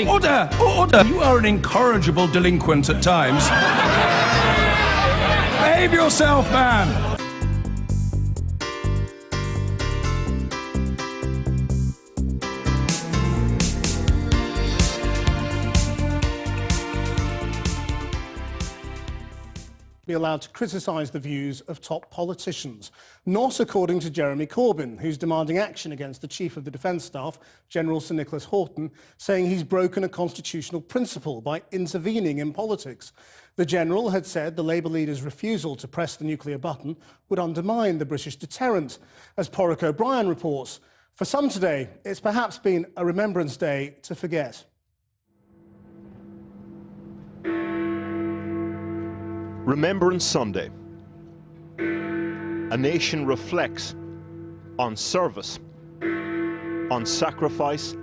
Order! Order! You are an incorrigible delinquent at times. Behave yourself, man! Be allowed to criticise the views of top politicians. Not according to Jeremy Corbyn, who's demanding action against the Chief of the Defence Staff, General Sir Nicholas Horton, saying he's broken a constitutional principle by intervening in politics. The General had said the Labour leader's refusal to press the nuclear button would undermine the British deterrent. As Porrick O'Brien reports, for some today, it's perhaps been a Remembrance Day to forget. Remembrance Sunday. A nation reflects on service, on sacrifice,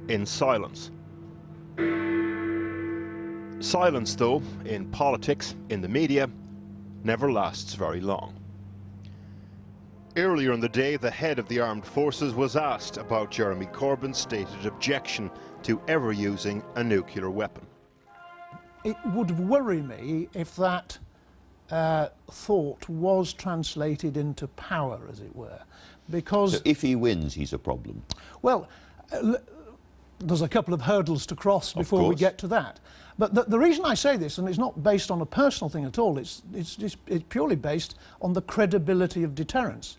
in silence. Silence, though, in politics, in the media, never lasts very long. Earlier in the day, the head of the armed forces was asked about Jeremy Corbyn's stated objection to ever using a nuclear weapon. It would worry me if that thought was translated into power, as it were, because... So if he wins, he's a problem? Well, there's a couple of hurdles to cross before we get to that. But the reason I say this, and it's not based on a personal thing at all, it's purely based on the credibility of deterrence.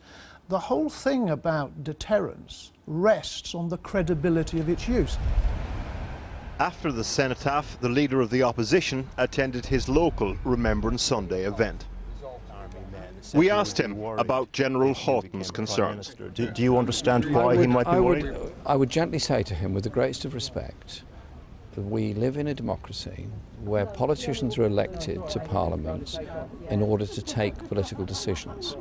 The whole thing about deterrence rests on the credibility of its use. After the cenotaph, the leader of the opposition attended his local Remembrance Sunday event. We asked him about General Horton's concerns. Do you understand why he might be worried? I would gently say to him, with the greatest of respect, that we live in a democracy where politicians are elected to parliaments in order to take political decisions.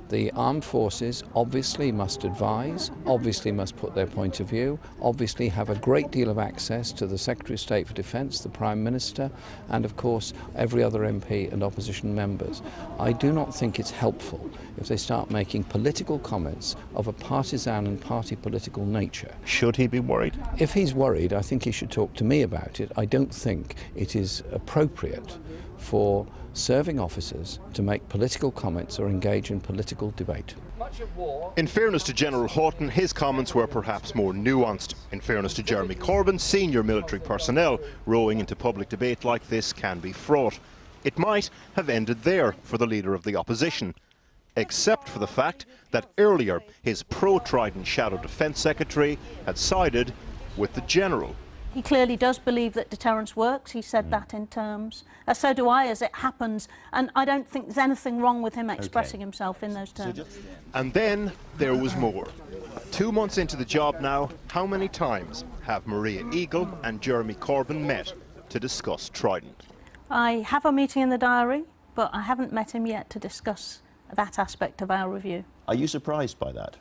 The armed forces obviously must advise, obviously must put their point of view, obviously have a great deal of access to the Secretary of State for Defence, the Prime Minister, and of course every other MP and opposition members. I do not think it's helpful if they start making political comments of a partisan and party political nature. Should he be worried? If he's worried, I think he should talk to me about it. I don't think it is appropriate for serving officers to make political comments or engage in political debate. In fairness to General Horton, his comments were perhaps more nuanced. In fairness to Jeremy Corbyn, senior military personnel rowing into public debate like this can be fraught. It might have ended there for the leader of the opposition, except for the fact that earlier his pro-Trident Shadow Defence Secretary had sided with the General. He clearly does believe that deterrence works. He said that in terms. So do I, as it happens. And I don't think there's anything wrong with him expressing himself in those terms. And then there was more. 2 months into the job now, how many times have Maria Eagle and Jeremy Corbyn met to discuss Trident? I have a meeting in the diary, but I haven't met him yet to discuss that aspect of our review. Are you surprised by that?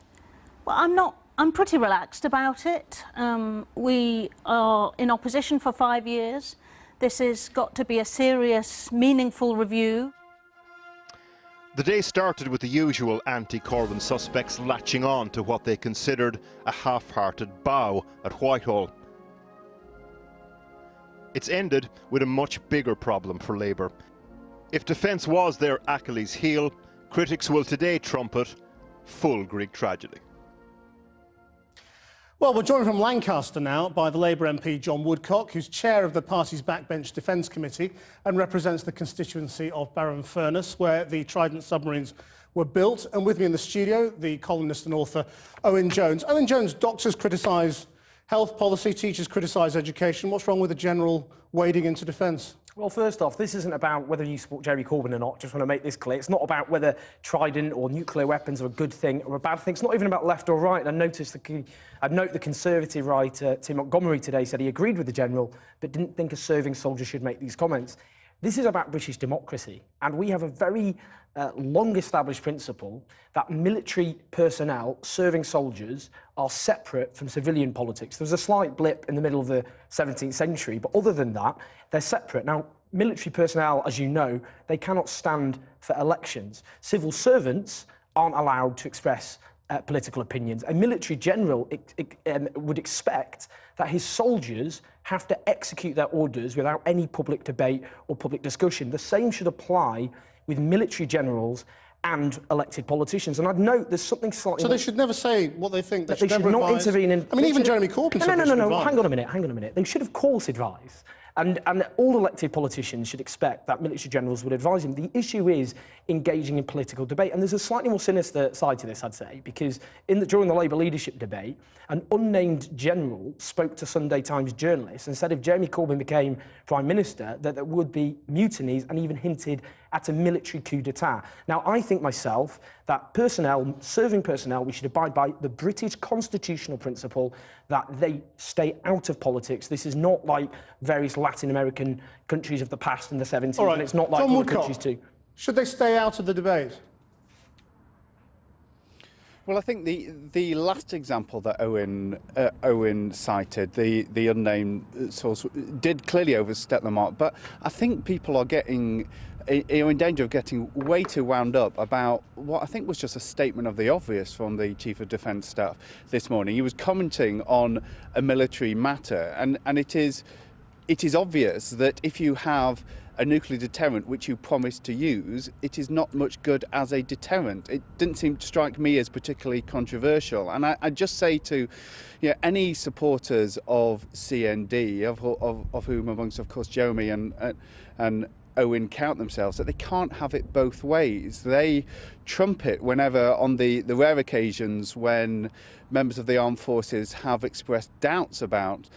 Well, I'm not. I'm pretty relaxed about it. We are in opposition for 5 years. This has got to be a serious, meaningful review. The day started with the usual anti-Corbyn suspects latching on to what they considered a half-hearted bow at Whitehall. It's ended with a much bigger problem for Labour. If defence was their Achilles heel, critics will today trumpet full Greek tragedy. Well, we're joined from Lancaster now by the Labour MP John Woodcock, who's chair of the party's Backbench Defence Committee and represents the constituency of Barrow-in-Furness, where the Trident submarines were built. And with me in the studio, the columnist and author Owen Jones. Owen Jones, doctors criticise health policy, teachers criticise education. What's wrong with the General wading into defence? Well, first off, this isn't about whether you support Jeremy Corbyn or not. Just want to make this clear. It's not about whether Trident or nuclear weapons are a good thing or a bad thing. It's not even about left or right. And I note the Conservative writer Tim Montgomery today said he agreed with the General, but didn't think a serving soldier should make these comments. This is about British democracy, and we have a very long-established principle that military personnel, serving soldiers, are separate from civilian politics. There was a slight blip in the middle of the 17th century, but other than that, they're separate. Now, military personnel, as you know, they cannot stand for elections. Civil servants aren't allowed to express political opinions. A military general would expect that his soldiers have to execute their orders without any public debate or public discussion. The same should apply with military generals and elected politicians. And I'd note there's something slightly... So they should never say what they think. They should not intervene in... I mean, even Jeremy Corbyn said No, hang on a minute. They should, of course, advise. And all elected politicians should expect that military generals would advise him. The issue is engaging in political debate. And there's a slightly more sinister side to this, I'd say, because during the Labour leadership debate, an unnamed general spoke to Sunday Times journalists and said if Jeremy Corbyn became Prime Minister, that there would be mutinies, and even hinted at a military coup d'etat. Now, I think myself that serving personnel, we should abide by the British constitutional principle that they stay out of politics. This is not like various Latin American countries of the past in the 70s, All right. and it's not like John other Woodcock, countries too. should they stay out of the debate? Well, I think the last example that Owen cited, the unnamed source, did clearly overstep the mark. But I think people are in danger of getting way too wound up about what I think was just a statement of the obvious from the Chief of Defence Staff this morning. He was commenting on a military matter, and it is obvious that if you have a nuclear deterrent which you promised to use, it is not much good as a deterrent. It didn't seem to strike me as particularly controversial. And I just say to any supporters of CND, of whom amongst, of course, Jeremy and Owen count themselves, that they can't have it both ways. They trumpet whenever, on the rare occasions when members of the armed forces have expressed doubts about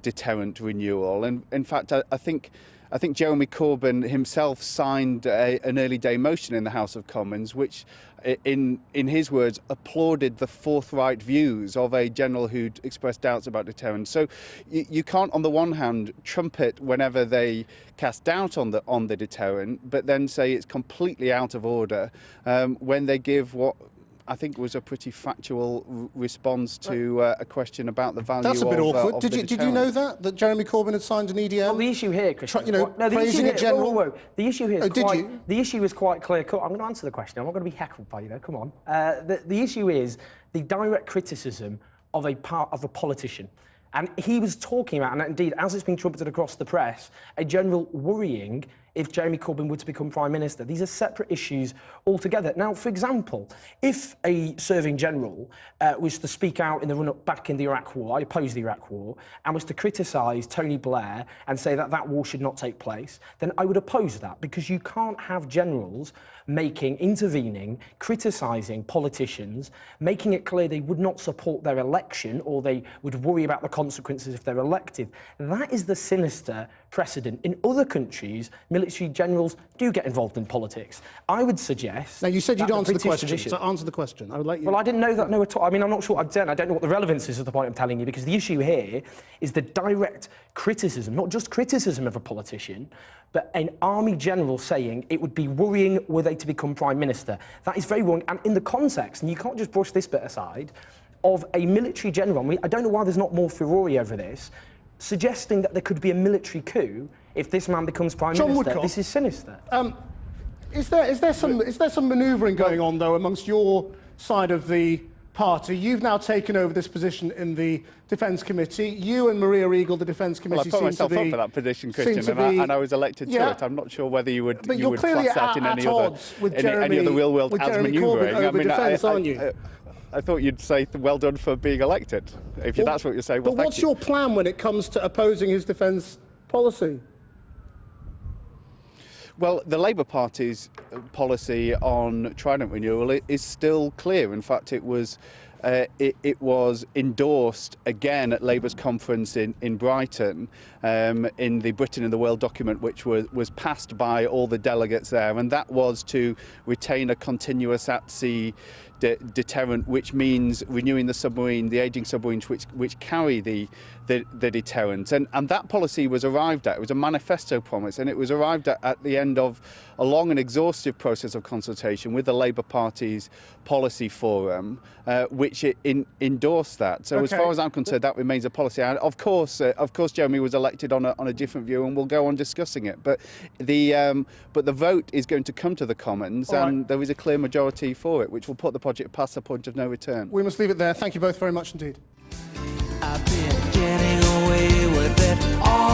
deterrent renewal. And in fact, I think Jeremy Corbyn himself signed an early day motion in the House of Commons, which, in his words, applauded the forthright views of a general who'd expressed doubts about deterrence. So you can't, on the one hand, trumpet whenever they cast doubt on the deterrent, but then say it's completely out of order when they give what I think was a pretty factual response to a question about the value of... That's a bit awkward. Of did you know that Jeremy Corbyn had signed an EDM? Well, the issue here, Christian... praising a general... Whoa. The issue here is The issue is quite clear-cut. I'm going to answer the question. I'm not going to be heckled by you, come on. The issue is the direct criticism of a politician. And he was talking about, and indeed, as it's been trumpeted across the press, a general worrying if Jeremy Corbyn were to become Prime Minister. These are separate issues altogether. Now, for example, if a serving general was to speak out in the run-up back in the Iraq War, I opposed the Iraq War, and was to criticise Tony Blair and say that that war should not take place, then I would oppose that, because you can't have generals intervening, criticising politicians, making it clear they would not support their election or they would worry about the consequences if they're elected. That is the sinister precedent. In other countries, military generals do get involved in politics. I would suggest... Now, you said you'd answer the question, tradition... so answer the question. I would like you... Well, I didn't know that, no, at all. I mean, I'm not sure, I don't know what the relevance is of the point I'm telling you, because the issue here is the direct criticism, not just criticism of a politician, but an army general saying it would be worrying were they to become Prime Minister. That is very wrong, and in the context, and you can't just brush this bit aside, of a military general, I don't know why there's not more furore over this, suggesting that there could be a military coup if this man becomes Prime John Minister. Woodcock, this is sinister. Is there some manoeuvring going on, though, amongst your side of the party? You've now taken over this position in the Defence Committee. You and Maria Regal, the Defence Committee, well, I put myself up for that position, Christian, and I was elected to it. I'm not sure whether you would class that in any other real-world as manoeuvring. I mean, defence, aren't you? I thought you'd say well done for being elected. If that's what you're saying, well, but what's your plan when it comes to opposing his defence policy? Well, the Labour Party's policy on Trident renewal is still clear. In fact, it was endorsed again at Labour's conference in Brighton in the Britain in the World document, which was passed by all the delegates there, and that was to retain a continuous at-sea deterrent, which means renewing the ageing submarines which carry the deterrent. And that policy was arrived at. It was a manifesto promise, and it was arrived at the end of a long and exhaustive process of consultation with the Labour Party's policy forum, which endorsed that. So as far as I'm concerned, that remains a policy. And of course, Jeremy was elected on a different view, and we'll go on discussing it. But the vote is going to come to the Commons, and there is a clear majority for it, which will put the project past the point of no return. We must leave it there. Thank you both very much indeed. I've been getting away with it all